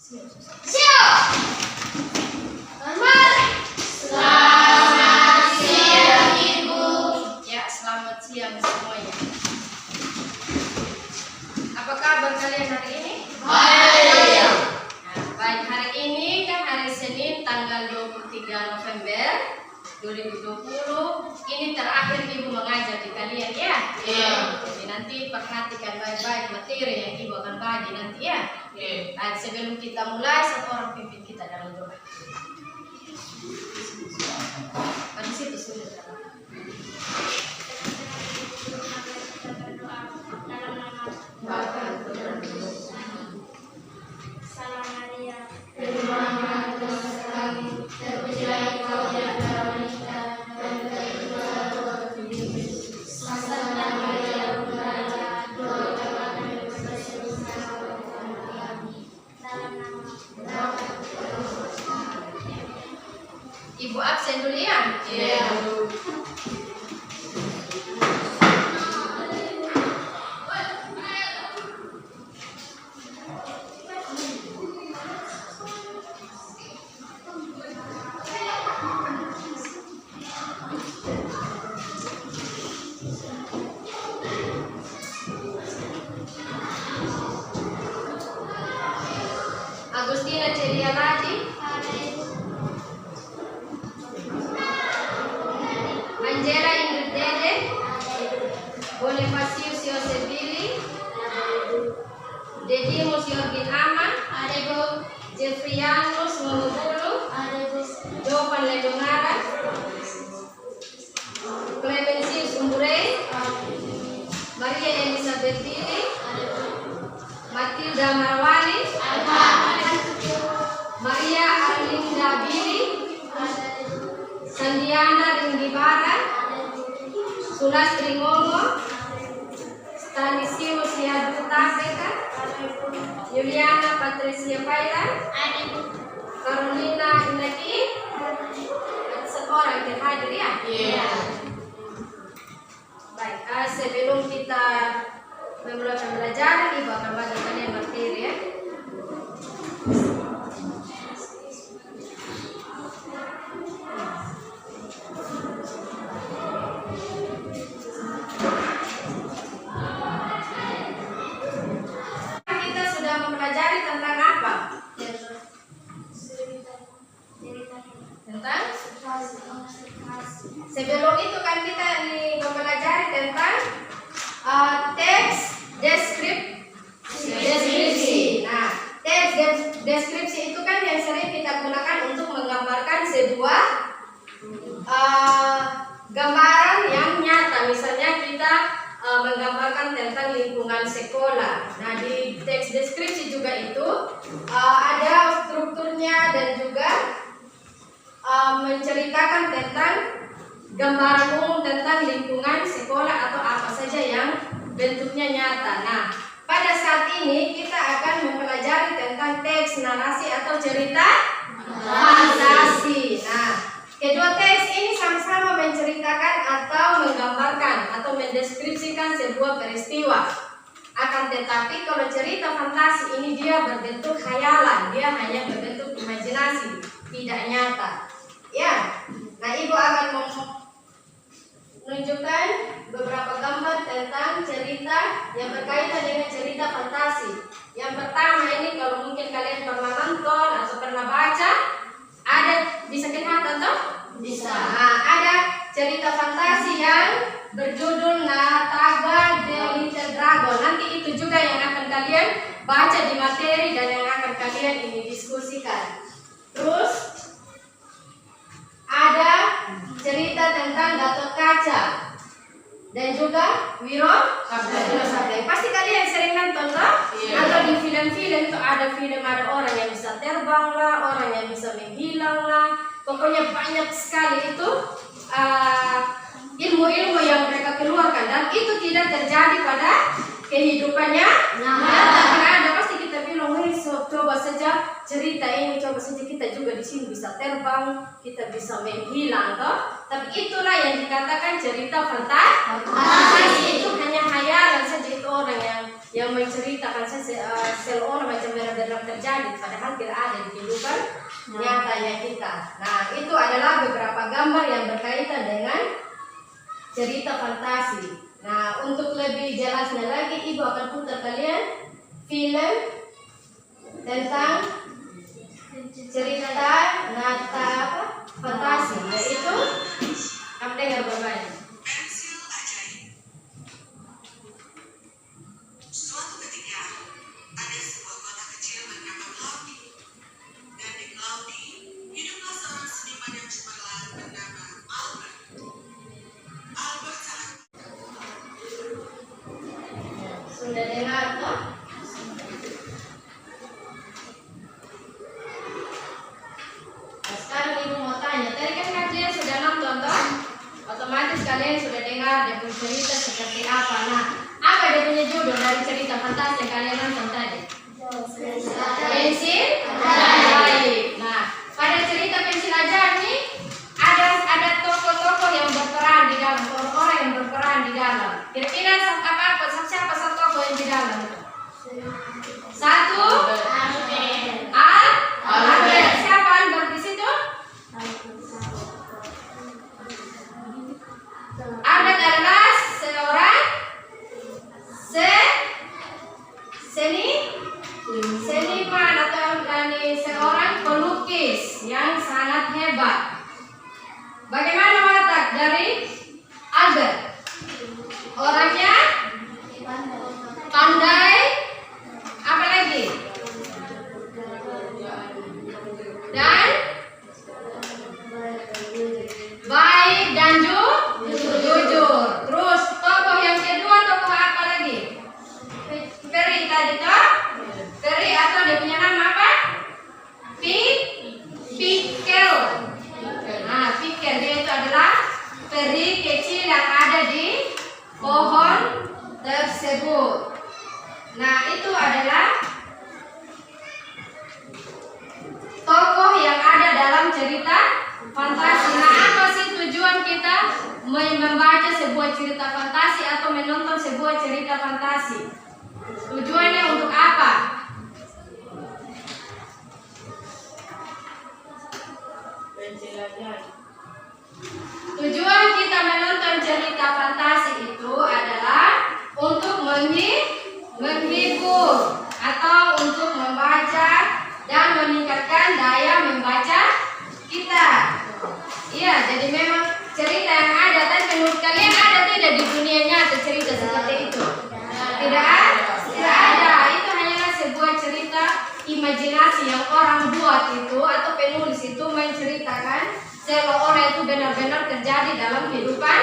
Siap. Selamat siang Ibu. Ya, selamat siang semuanya. Apa kabar kalian hari ini? Baik. Nah, baik, hari ini kan hari Senin tanggal 23 November 2020. Ini terakhir Ibu mengajar di kalian ya. Iya. Jadi nanti perhatikan baik-baik materi yang Ibu akan bagi nanti ya. Nah, sebelum kita mulai, satu orang pimpin kita dalam doa. Pada situ sudah. Salam Maria, terpujilah Engkau di antara wanita dan terpujilah buah tubuhmu. Santa Maria, Bunda Allah, doakanlah kami berdosa bersama kami. Dalam nama Ibu absen dulu ya? Iya. Agustina Celia Ladi, Angela Ingrid Dede, Bonifacius Yosef Billy, Dedimus Yorgin Aman, Jeffrianus Ngomobulu, Jovan Ledongara, Clemencius Umburei, Maria Elizabeth Billy, Matilda Marwani, Maria Arlinda Billy, Sandiana Ringgibara, Sulastri Ngomo, Stanisius Yadutapeka, Juliana Patricia Pailan, Carolina Inaki, seorang yang hadir ya? Iya. Baik, sebelum kita memulai pembelajaran, Ibu akan bagi kalian materi ya. Kita sudah mempelajari tentang apa? Tentang? Sebelum itu kan kita mempelajari tentang teks deskripsi. Nah, teks deskripsi itu kan yang sering kita gunakan untuk menggambarkan sebuah gambaran yang nyata. Misalnya kita menggambarkan tentang lingkungan sekolah. Nah, di teks deskripsi juga itu ada strukturnya dan juga menceritakan tentang gambaran umum tentang lingkungan sekolah atau apa saja yang bentuknya nyata. Nah, pada saat ini kita akan mempelajari tentang teks narasi atau cerita fantasi. Nah, kedua teks ini sama-sama menceritakan atau menggambarkan atau mendeskripsikan sebuah peristiwa. Akan tetapi kalau cerita fantasi ini dia berbentuk khayalan, dia hanya berbentuk imajinasi, tidak nyata. Ya, nah Ibu akan menunjukkan beberapa gambar tentang cerita yang berkaitan dengan cerita fantasi. Yang pertama ini kalau mungkin kalian pernah nonton atau pernah baca, ada bisa kelihatan toh? Bisa. Nah, ada cerita fantasi yang berjudul Nataga the Little Dragon. Nanti itu juga yang akan kalian baca di materi dan yang akan kalian ini diskusikan. Terus ada cerita tentang Gatot Kaca dan juga Wiro Sableng. Pasti kalian sering nonton toh? Iya. Atau di film-film itu ada film, ada orang yang bisa terbang lah, orang yang bisa menghilang lah. Pokoknya banyak sekali itu ilmu-ilmu yang mereka keluarkan dan itu tidak terjadi pada kehidupannya nyata. Karena ada pasti kita bilang, coba saja cerita ini, coba saja kita juga di sini bisa terbang, kita bisa menghilang toh. Tapi itulah yang dikatakan cerita fantasi. Itu hanya khayalan saja, itu orang yang menceritakan seolah macam benar-benar terjadi, padahal tidak ada di kehidupan nyatanya kita. Nah, itu adalah beberapa gambar yang berkaitan dengan cerita fantasi. Nah, untuk lebih jelasnya lagi, Ibu akan putar kalian film tentang cerita nata fantasi, yaitu apa dengar bermain. Suatu ketika ada sebuah kota kecil bernama Cloudy, dan di Cloudy hiduplah seorang seniman yang cemerlang bernama Albert. Albert sangat Sudah dengar toh? Nah, sekarang Ibu mau tanya, tadi kan kalian sudah nonton toh? Otomatis kalian sudah dengar dia punya cerita seperti apa. Nah, apa dia punya judul dari cerita fantasi yang kalian nonton tadi? Pensil ajaib. Nah, pada cerita pensil ajaib ini ada tokoh-tokoh yang berperan di dalam, orang-orang yang berperan di dalam. Kira-kira siapa satu tokoh yang di dalam? Satu, Albert. Siapa Albert di situ? Albert adalah seorang seniman atau seorang pelukis yang sangat hebat. Bagaimana watak dari Albert? Orangnya pandai, apa lagi? Dan baik dan jujur. Terus tokoh yang kedua, tokoh apa lagi? Peri tadi toh? Peri atau dia punya nama apa? Pikel. Nah, Pikel dia itu adalah peri kecil yang ada di pohon tersebut. Nah, itu adalah tokoh yang ada dalam cerita fantasi. Nah, apa sih tujuan kita membaca sebuah cerita fantasi atau menonton sebuah cerita fantasi? Tujuannya untuk apa? Tujuan kita menonton cerita fantasi itu adalah untuk menghibur atau untuk membaca dan meningkatkan daya membaca kita. Iya, jadi memang cerita yang ada, tapi menurut kalian ada tidak di dunia nyata cerita seperti itu? Tidak ada. Itu hanyalah sebuah cerita imajinasi yang orang buat itu atau penulis itu menceritakan seolah-olah itu benar-benar terjadi dalam kehidupan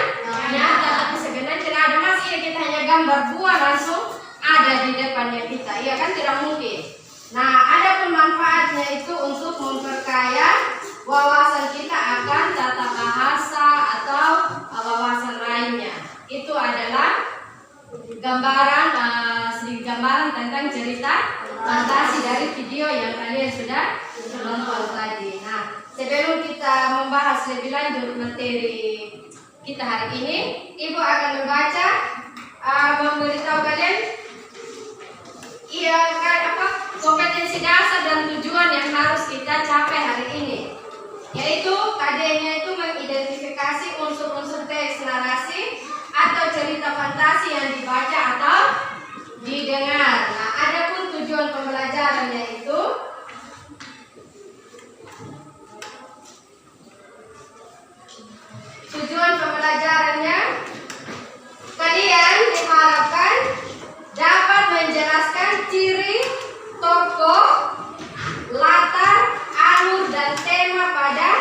nyata, tapi sebenarnya tidak ada. Mas, iya, kita hanya gambar buah langsung ada di depannya kita, iya kan, tidak mungkin. Nah, ada pun manfaatnya itu untuk memperkaya wawasan kita akan tata bahasa atau wawasan lainnya. Itu adalah sedikit gambaran tentang cerita fantasi dari video yang kalian sudah nonton tadi. Nah, sebelum kita membahas lebih lanjut materi kita hari ini, Ibu akan membaca, memberitahu kalian kompetensi dasar dan tujuan yang harus kita capai hari ini, yaitu KD-nya itu mengidentifikasi unsur-unsur teks narasi atau cerita fantasi yang dibaca atau didengar. Nah, adapun tujuan pembelajarannya itu kalian diharapkan dapat menjelaskan ciri, tokoh, latar, alur dan tema pada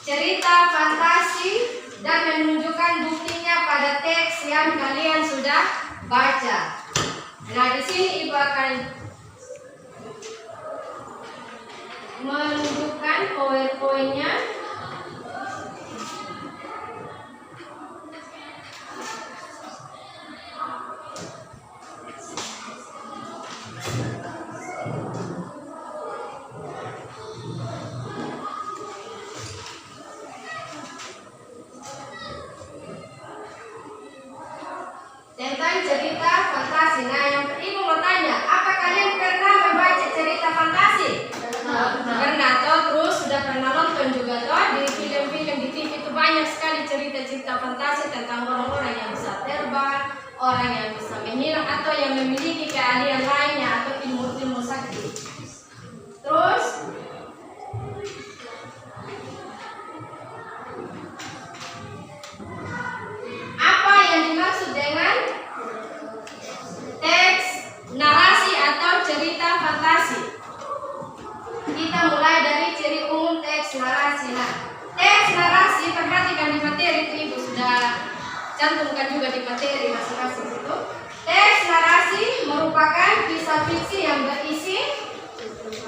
cerita fantasi dan menunjukkan buktinya pada teks yang kalian sudah baca. Nah, di sini Ibu akan menunjukkan poin-poinnya. Tentang cerita fantasi. Nah, yang Ibu mau tanya, apakah Pernah toh, terus sudah pernah nonton juga toh di film-film di TV itu banyak sekali cerita-cerita fantasi tentang orang-orang yang bisa terbang, orang yang bisa menyiram atau yang memiliki keahlian lainnya atau ilmu-ilmu sakti. Terus apa yang dimaksud dengan teks narasi atau cerita fantasi? Kita mulai dari ciri umum teks narasi. Nah, teks narasi perhatikan di materi itu Ibu sudah cantumkan juga di materi masing-masing itu. Teks narasi merupakan kisah fiksi yang berisi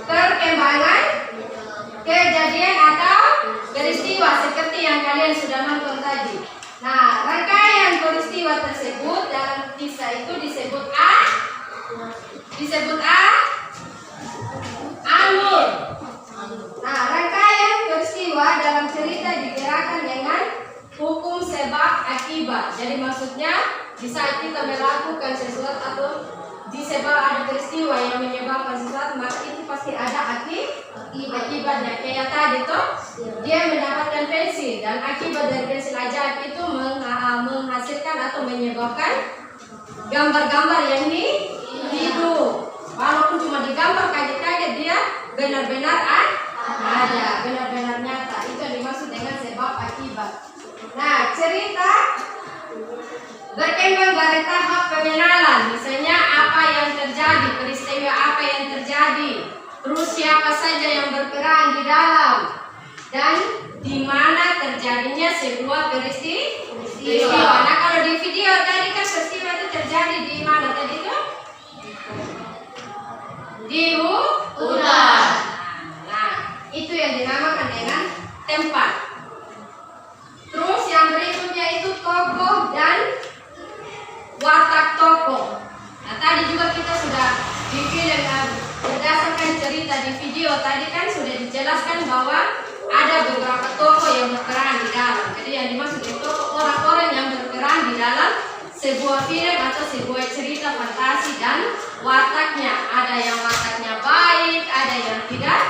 perkembangan kejadian atau peristiwa seperti yang kalian sudah nonton tadi. Nah, rangkaian peristiwa tersebut dalam kisah itu disebut alur. Nah, rangkaian peristiwa dalam cerita digerakkan dengan hukum sebab akibat. Jadi maksudnya di saat kita melakukan sesuatu atau disebab ada peristiwa yang menyebabkan sesuatu, maka itu pasti ada akibatnya. Kayak tadi tuh dia mendapatkan pensil dan akibat dari pensil ajaib itu menghasilkan atau menyebabkan gambar-gambar yang hidup. Walaupun cuma digambar kaget-kaget, dia benar-benar ada, benar-benar nyata. Itu yang dimaksud dengan sebab akibat. Nah, cerita berkembang dari tahap pengenalan, misalnya apa yang terjadi, peristiwa apa yang terjadi, terus siapa saja yang berperan di dalam, dan di mana terjadinya sebuah peristiwa. Nah, kalau di video tadi kan peristiwa itu terjadi di mana tadi tuh? Di hutan. Nah, itu yang dinamakan dengan tempat. Terus yang berikutnya itu tokoh dan watak tokoh. Nah, tadi juga kita sudah di film berdasarkan cerita di video tadi kan sudah dijelaskan bahwa ada beberapa tokoh yang berperan di dalam. Jadi yang dimaksud itu orang-orang yang berperan di dalam sebuah film atau sebuah cerita fantasi dan wataknya. Ada yang wataknya baik, ada yang tidak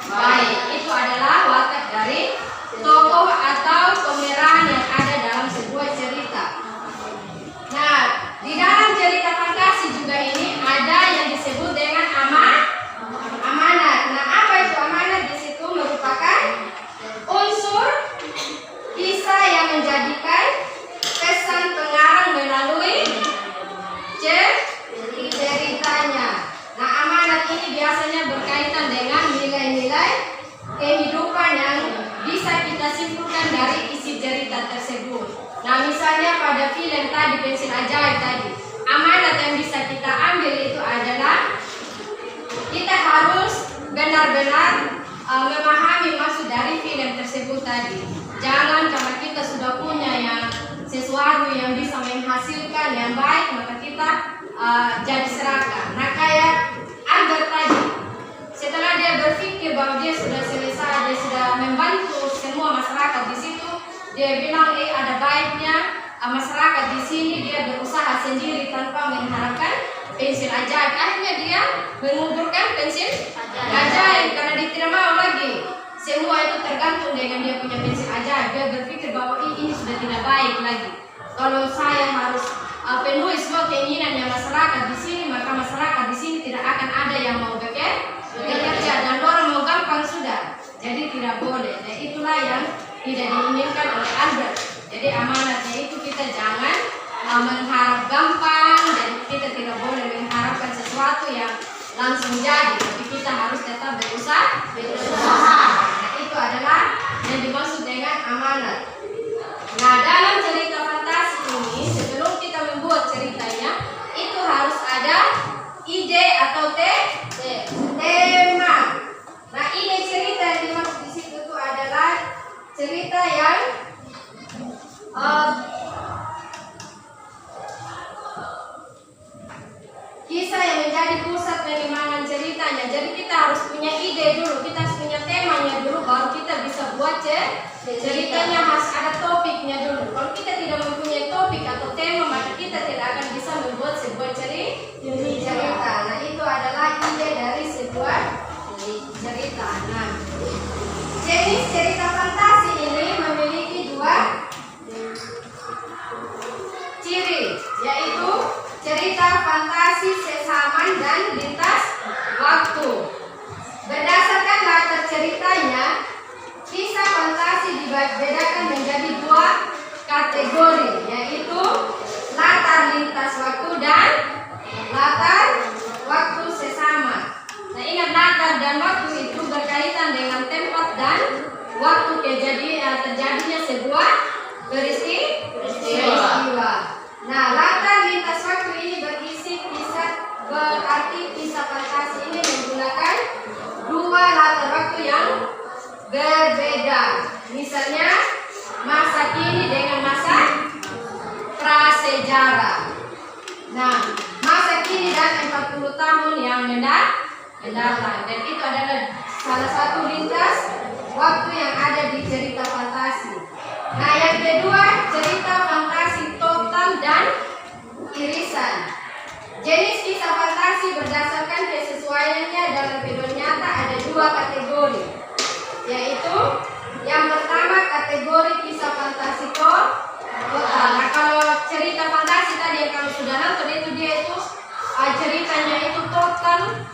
baik. Itu adalah watak dari tokoh atau pemeran yang ada dalam sebuah cerita. Nah, di dalam cerita fantasi juga ini ada yang disebut dengan amanat. Nah, apa itu amanat? Di situ merupakan unsur kisah yang menjadikan pesan pengarang melalui ceritanya. Nah, amanat ini biasanya berkaitan dengan nilai-nilai kehidupan yang bisa kita simpulkan dari isi cerita tersebut. Nah, misalnya pada film tadi pensil ajaib tadi, amanat yang bisa kita ambil itu adalah kita harus benar-benar memahami maksud dari film tersebut tadi. Jangan karena kita sudah punya yang sesuatu yang bisa menghasilkan yang baik, maka kita jadi serakah. Nah, kayak Albert tadi, setelah dia berpikir bahwa dia sudah selesai, dia sudah membantu semua masyarakat di situ, dia bilang ada baiknya masyarakat di sini dia berusaha sendiri tanpa mengharapkan pensil ajaib. Akhirnya dia menguburkan pensil ajaib karena dia tidak mau lagi semua itu tergantung dengan dia punya pensil ajaib. Dia berpikir bahwa ini sudah tidak baik lagi. Kalau saya harus penuhi semua keinginannya masyarakat di sini, maka masyarakat di sini tidak akan ada yang mau bekerja dan orang mau gampang sudah. Jadi tidak boleh. Dan itulah yang tidak diinginkan oleh Albert. Jadi amanatnya itu kita jangan mengharap gampang dan kita tidak boleh mengharapkan sesuatu yang langsung jadi. Tapi kita harus tetap berusaha. Nah, itu adalah yang dimaksud dengan amanat. Nah, dalam cerita fantasi ini sebelum kita membuat ceritanya itu harus ada ide atau tema. Nah, ini cerita yang dimaksud di situ itu adalah cerita yang kisah yang menjadi pusat pengembangan ceritanya. Jadi kita harus punya ide dulu, kita harus punya temanya dulu, baru kita bisa buat ceritanya. Harus ada topiknya dulu. Kalau kita tidak mempunyai topik atau tema, maka kita tidak akan bisa membuat sebuah cerita. Nah, itu adalah ide dari sebuah cerita. jenis cerita fantasi ini memiliki dua ciri, yaitu cerita fantasi sesaman dan lintas waktu. Berdasarkan latar ceritanya, kisah fantasi dibedakan menjadi dua kategori, yaitu latar lintas waktu dan latar waktu sesama. Nah, ingat, latar dan waktu itu berkaitan dengan tempat dan waktu terjadinya sebuah peristiwa. Nah, latar lintas waktu ini berarti kisah fantasi ini menggunakan dua latar waktu yang berbeda. Misalnya masa kini dengan masa prasejarah. Nah, masa kini dan 40 tahun yang mendatang. Dan itu adalah salah satu lintas waktu yang ada di cerita fantasi. Nah, yang kedua, cerita fantasi total dan irisan. Jenis kisah fantasi berdasarkan kesesuaiannya dalam kehidupan nyata ada dua kategori, yaitu yang pertama kategori kisah fantasi total. Nah, kalau cerita fantasi tadi yang kamu sudah nonton itu dia itu ceritanya itu total,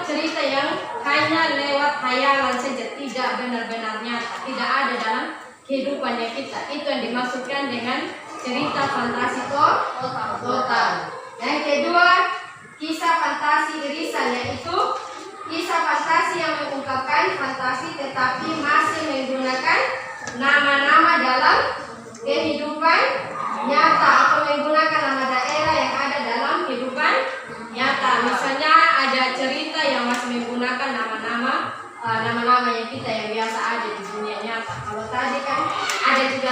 cerita yang hanya lewat hayalan saja, tidak benar-benar nyata, tidak ada dalam kehidupannya kita. Itu yang dimaksudkan dengan cerita fantasi total. Yang kedua, kisah fantasi irisan, yaitu kisah fantasi yang mengungkapkan fantasi tetapi masih menggunakan nama-nama dalam kehidupan nyata atau menggunakan nama daerah yang ada dalam kehidupan nyata. Misalnya ada cerita yang masih menggunakan nama-nama yang kita yang biasa ada di dunia nyata. Kalau tadi kan ada juga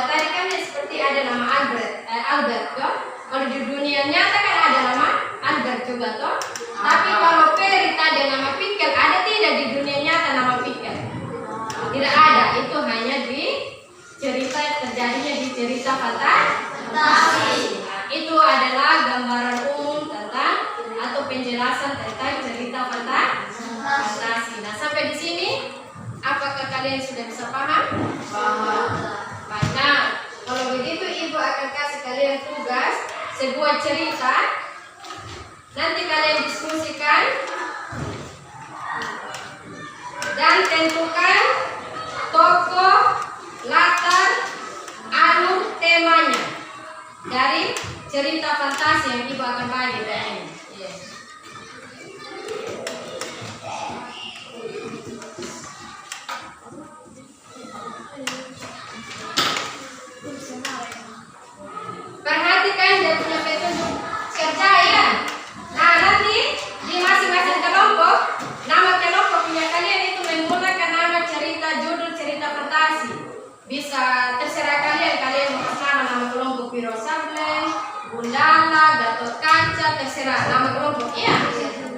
seperti ada nama Albert toh. Kalau di dunia nyata kan ada nama Albert juga toh. Tapi kalau Peri tadi nama Pikel, ada tidak di dunia nyata nama Pikel? Tidak ada. Itu hanya di cerita, terjadinya di cerita fantasi. Nah, itu adalah gambaran umum tentang atau penjelasan tentang cerita fantasi. Nah, sampai di sini apakah kalian sudah bisa paham? Baik. Nah, kalau begitu Ibu akan kasih kalian tugas sebuah cerita. Nanti kalian diskusikan dan tentukan tokoh, latar, alur, temanya dari cerita fantasi yang Ibu akan bagi ini. Perhatikan dan punya petunjuk kerja ya. Nah, nanti di masing-masing kelompok, nama kelompok punya kalian itu menggunakan nama cerita, judul cerita fantasi. Bisa terserah kalian mau kasih nama kelompok Wiro Sableng, Gundala, Gatot Kaca, terserah nama kelompok ya.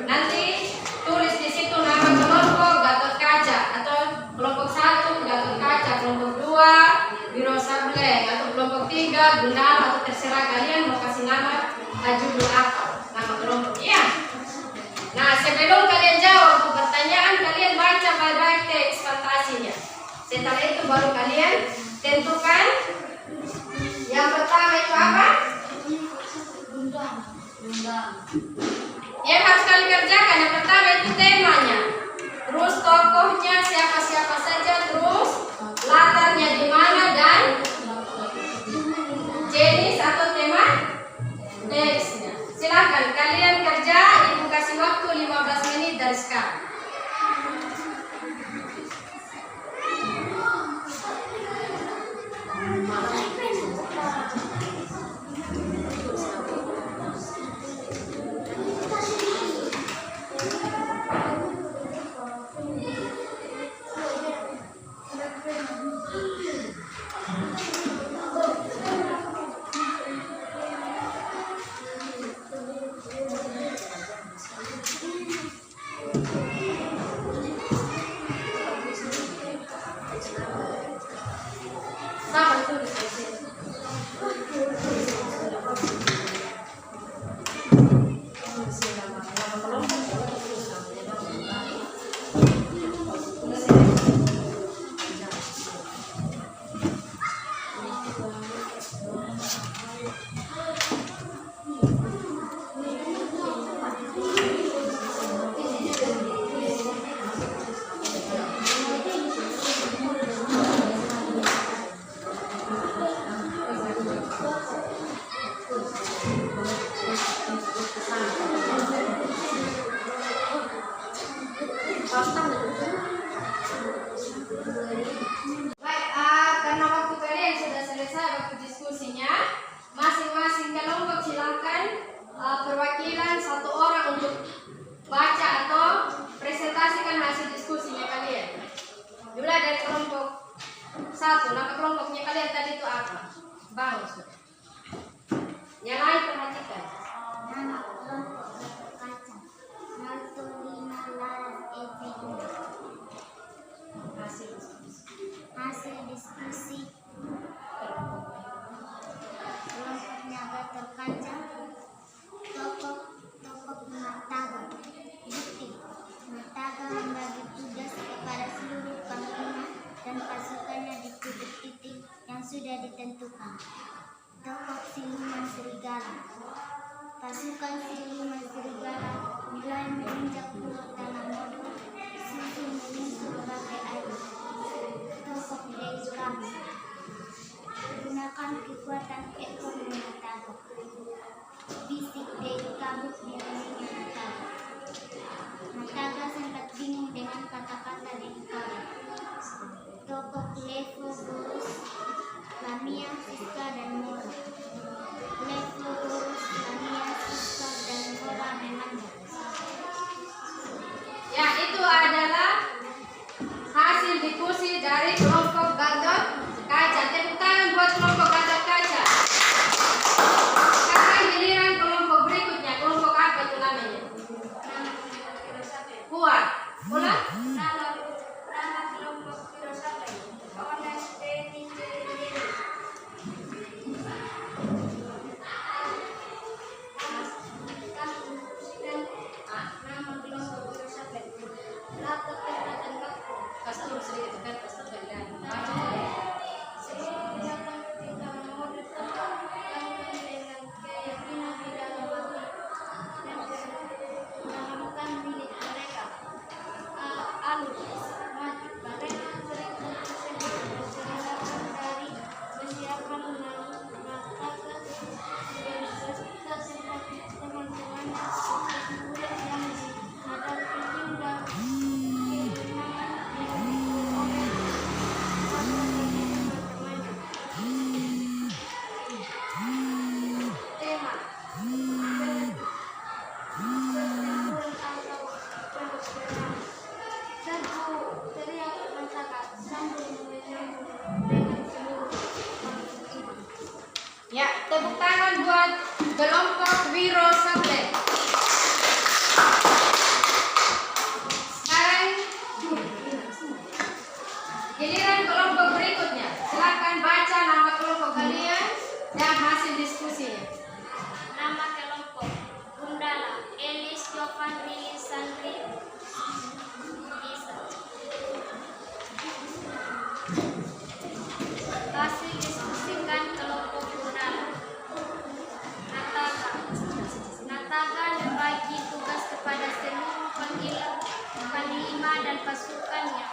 Nanti tulis di situ nama kelompok Gatot Kaca atau kelompok 1 Gatot Kaca, kelompok 2 Wiro Sableng atau kelompok 3 Gundala, atau terserah kalian mau kasih nama judul apa, nama kelompok ya. Nah, sebelum kalian jawab pertanyaan, kalian baca baik-baik teks fantasinya. Setelah itu baru kalian tentukan yang pertama itu apa? Yang harus kalian kerjakan yang pertama itu temanya, terus tokohnya siapa-siapa saja, terus latarnya di mana dan jenis atau tema teksnya. Silakan kalian kerja, Ibu kasih waktu 15 menit dari sekarang. Pasukan siluman serigala mulai menginjak pulau tanah modul, susul menyusul bagai air. Tosok dari kami. Gunakan kekuatan ekor Nataga. Bisik dari kabut di bibirnya Nataga. Nataga sempat bingung dengan kata-kata dari kami. Tokoh Levo, Gorus, Lamia, Siska, dan Mora. Levo, Gorus, Lamia, Siska, dan Mora memang. Ya, itu adalah hasil diskusi dari kelompok Gatot Kaca. Tepuk tangan buat kelompok Gatot Kaca. Sekarang giliran kelompok berikutnya. Kelompok apa itu namanya? Kuat. Ulang. Nama kelompok filsafat. Honestly, nama kelompok filsafat. Latar kekuatan waktu. Kastur sedikit kan kastur kalian. Sebelum datang ketika mengorder tempat dengan keyakinan di dalam hati dan menanamkan milik mereka. Alus, mati, mereka sering tersenyum menceritakan dari persiapan mengatakan dan bercerita tentang teman-temannya seperti murid yang dihadapi hingga kehilangan yang diperoleh teman-temannya. Tema pertempuran atau perang. Serbu teriak masyarakat sambil menyambut dengan seluruh bangsa ini. Ya, tepuk tangan buat kelompok Wiro Sableng. Sekarang giliran kelompok berikutnya. Silakan baca nama kelompok kalian dan hasil diskusinya. Nama kelompok Gundala Elis Jovan Willy Sandri Isa. Hasil diskusikan kelompok Gundala. Nataga membagi tugas kepada seluruh panglima dan pasukannya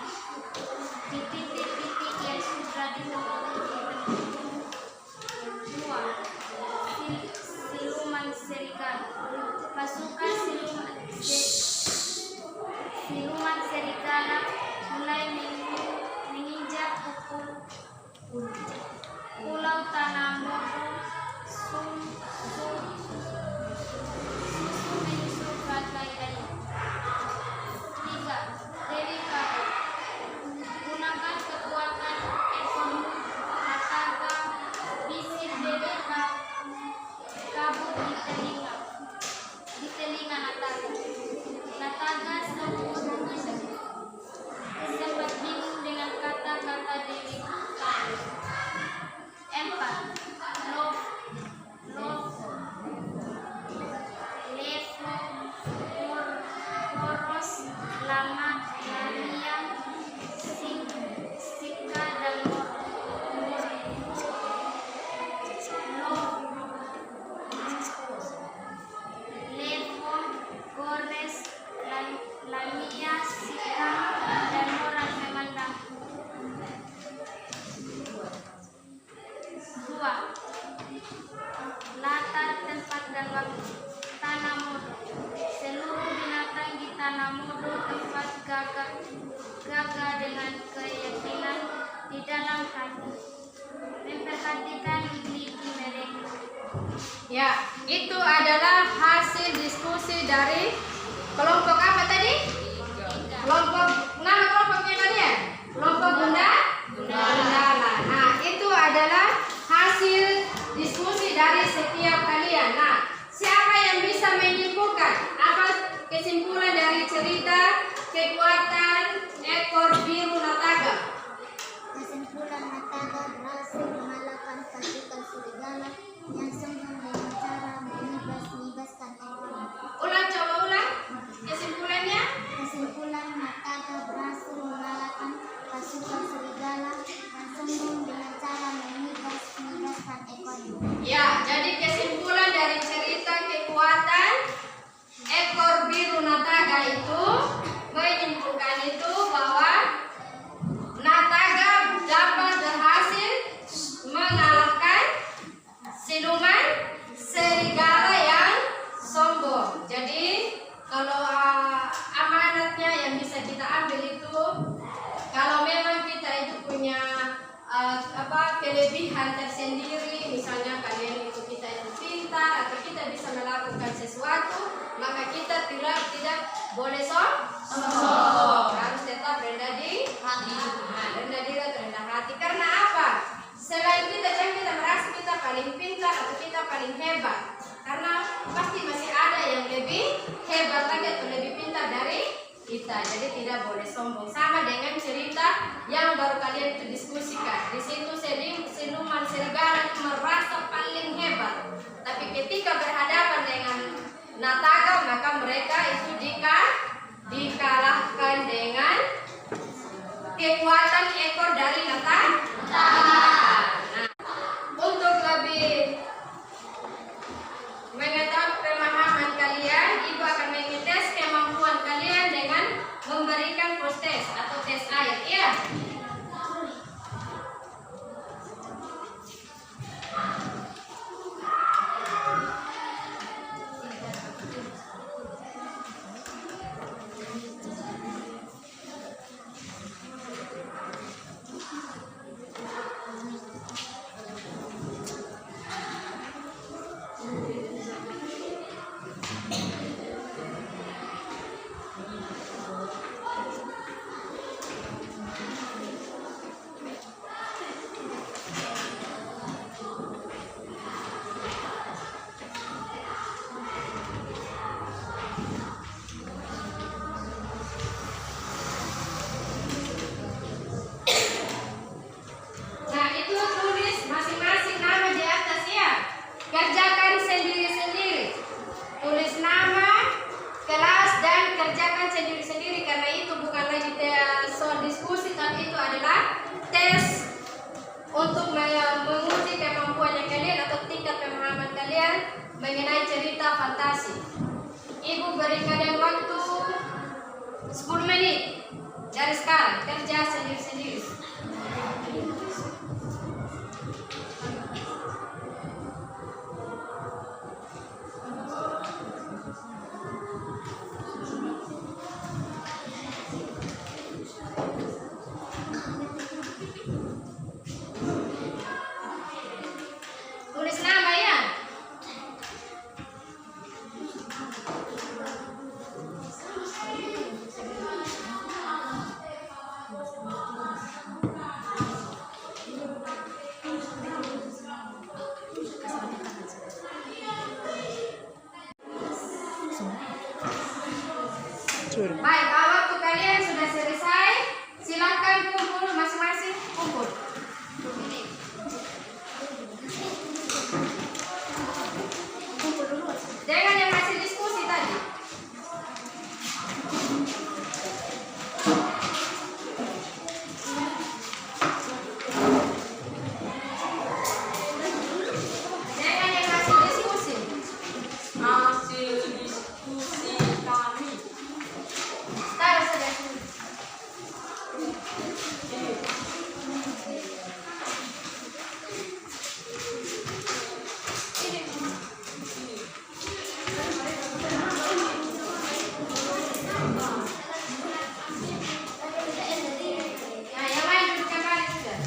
di titik-titik yang sudah ditentukan. Dua, siluman serigala. Pasukan siluman serigala mulai menginjak pulau tanah modul, menyusul bagai air. Tiga, Dewi Kabut. Gunakan kekuatan ekonomi Nataga. Bisik Dewi Kabut di telinga Nataga. Nataga sempat bingung dengan kata-kata Dewi Kabut. Empat, Levo, Gorus, Lamia, Siska, dan Mora. Levo, Gorus, Lamia, Siska, dan Mora memandang. Dua, latar tempat dan waktu. Tanah modul. Seluruh binatang di tanah modul tempat gagah dengan keyakinan di dalam hati. Memperhatikan gigi mereka. Ya, itu adalah hasil diskusi dari kelompok apa tadi? Kelompok, nama kelompoknya kalian? Kelompok Gundala. Nah, itu adalah hasil diskusi dari setiap kalian. Nah, siapa yang bisa menyimpulkan apa kesimpulan dari cerita kekuatan ekor biru Nataga? Kesimpulan Nataga berhasil mengalahkan pasukan serigala yang sombong dengan cara menibas-nibaskan ekornya. Coba ulang. Kesimpulannya? Kesimpulan Nataga berhasil mengalahkan pasukan serigala yang sombong dengan cara menibas-nibaskan ekornya. Ya, jadi kesimpulan dari cerita kekuatan Nataga itu menyimpulkan itu bahwa Nataga dapat berhasil mengalahkan siluman serigala yang sombong. Jadi kalau amanatnya yang bisa kita ambil itu, kalau memang kita itu punya kelebihan tersendiri, misalnya kalian itu kita itu pintar atau kita bisa melakukan sesuatu, maka kita tidak boleh sombong, harus tetap rendah di hati. Rendah diri atau rendah hati. Karena apa? Selain jangan kita merasa kita paling pintar atau kita paling hebat, karena pasti masih ada yang lebih hebat lagi atau lebih pintar dari kita. Jadi tidak boleh sombong. Sama dengan cerita yang baru kalian itu diskusikan. Di situ siluman serigala itu merasa paling hebat, tapi ketika berhadapan dengan Nataga, maka mereka itu dikalahkan dengan kekuatan ekor dari Nataga. Nah, untuk lebih mengetahui pemahaman kalian, Ibu akan mengetes kemampuan kalian dengan memberikan proses atau tes air. Ya. Nah, itu tulis masing-masing nama di atas ya. Kerjakan sendiri-sendiri. Tulis nama, kelas, dan kerjakan sendiri-sendiri, karena itu bukan lagi soal diskusi, tapi itu adalah tes untuk menguji kemampuannya kalian atau tingkat pemahaman kalian mengenai cerita fantasi. Ibu beri kalian waktu 10 menit dari sekarang, kerja sendiri-sendiri. Tulis nama ya. Baik, kalau waktu kalian sudah selesai, silakan kumpul masing-masing kumpul. Dengan yang masih diskusi tadi. Dengan yang masih diskusi. Hasil diskusi kami. Taruh saja. Nah, yang lain duduk kembali sudah.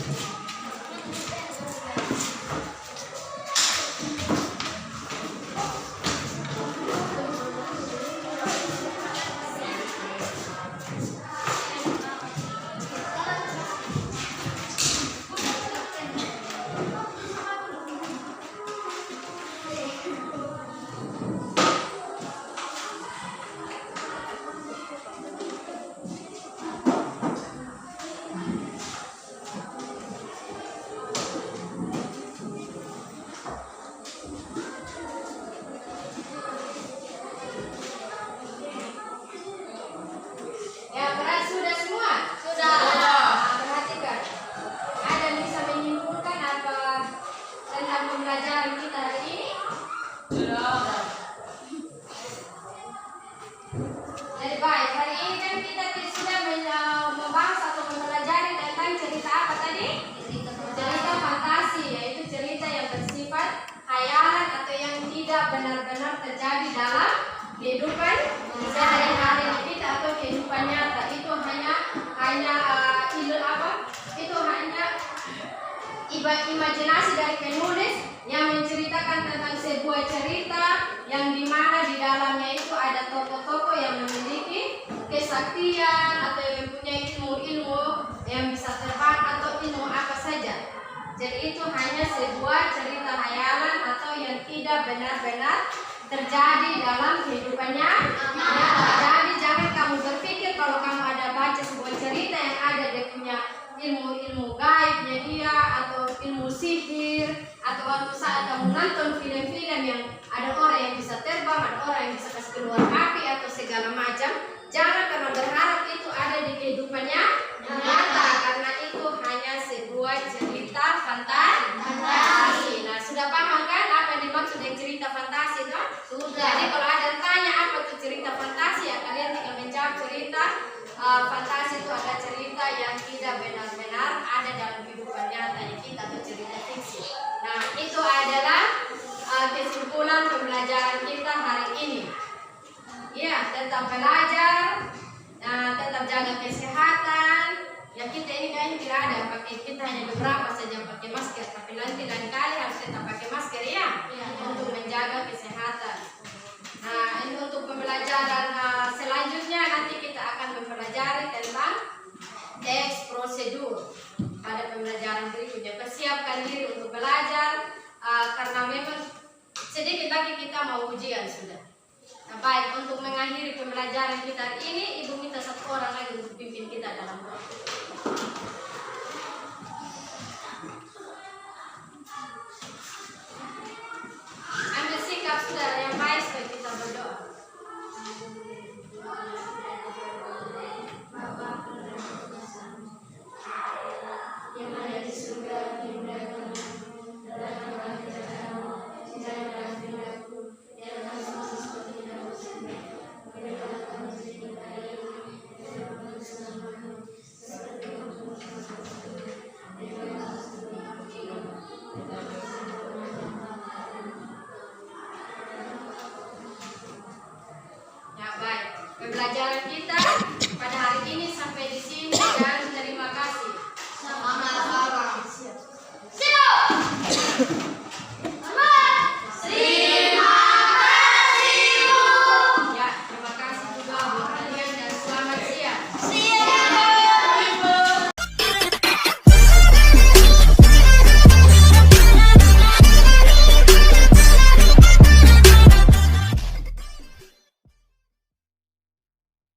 Ya, berat sudah semua? Sudah. Nah, perhatikan. Ada yang bisa menyimpulkan apa tentang pembelajaran kita hari ini? Sudah. tidak benar-benar terjadi dalam kehidupan sehari-hari kita atau kehidupan nyata. Itu hanya imajinasi dari penulis yang menceritakan tentang sebuah cerita yang dimana di dalamnya itu ada tokoh-tokoh yang memiliki kesaktian atau yang mempunyai ilmu-ilmu yang bisa terbang atau ilmu apa saja. Jadi itu hanya sebuah cerita hayalan atau yang tidak benar-benar terjadi dalam kehidupannya. Jadi jangan kamu berpikir kalau kamu ada baca sebuah cerita yang ada dia punya ilmu-ilmu gaibnya dia atau ilmu sihir atau waktu saat kamu nonton film-film yang ada orang yang bisa terbang, ada orang yang bisa kasih keluar api atau segala macam. Jangan karena berharap itu ada di kehidupannya nyata, karena itu hanya sebuah cerita fantasi. Nah, sudah paham kan apa yang dimaksud dengan cerita fantasi, no? Sudah. Jadi kalau ada tanya apa itu cerita fantasi, ya kalian tinggal menjawab cerita fantasi itu ada cerita yang tidak benar-benar ada dalam kehidupan nyata kita atau cerita fiksi. Nah, itu adalah kesimpulan pembelajaran kita hari ini. Ya, tetap belajar, tetap jaga kesehatan. Ya, kita ini kayaknya tidak ada pakai, kita hanya beberapa saja pakai masker, tapi nanti lain kali harus tetap pakai masker ya, untuk menjaga kesehatan. Nah, ini untuk pembelajaran selanjutnya nanti kita akan mempelajari tentang teks prosedur pada pembelajaran berikutnya. Persiapkan diri untuk belajar karena memang sedikit lagi kita mau ujian sudah. Nah, baik, untuk mengakhiri pembelajaran kita hari ini, ibu minta satu orang lagi untuk pimpin kita dalam doa. Ambil sikap saudara yang baik supaya kita berdoa. Yang ada di surga, dimuliakan namamu, datanglah kerajaanmu, jadilah kehendakmu, yang akan seperti dalam surga. Berikanlah kami rezeki kita hari ini, dan ampuni dosa kami, seperti kami mengampuni Ya, baik. Pembelajaran kita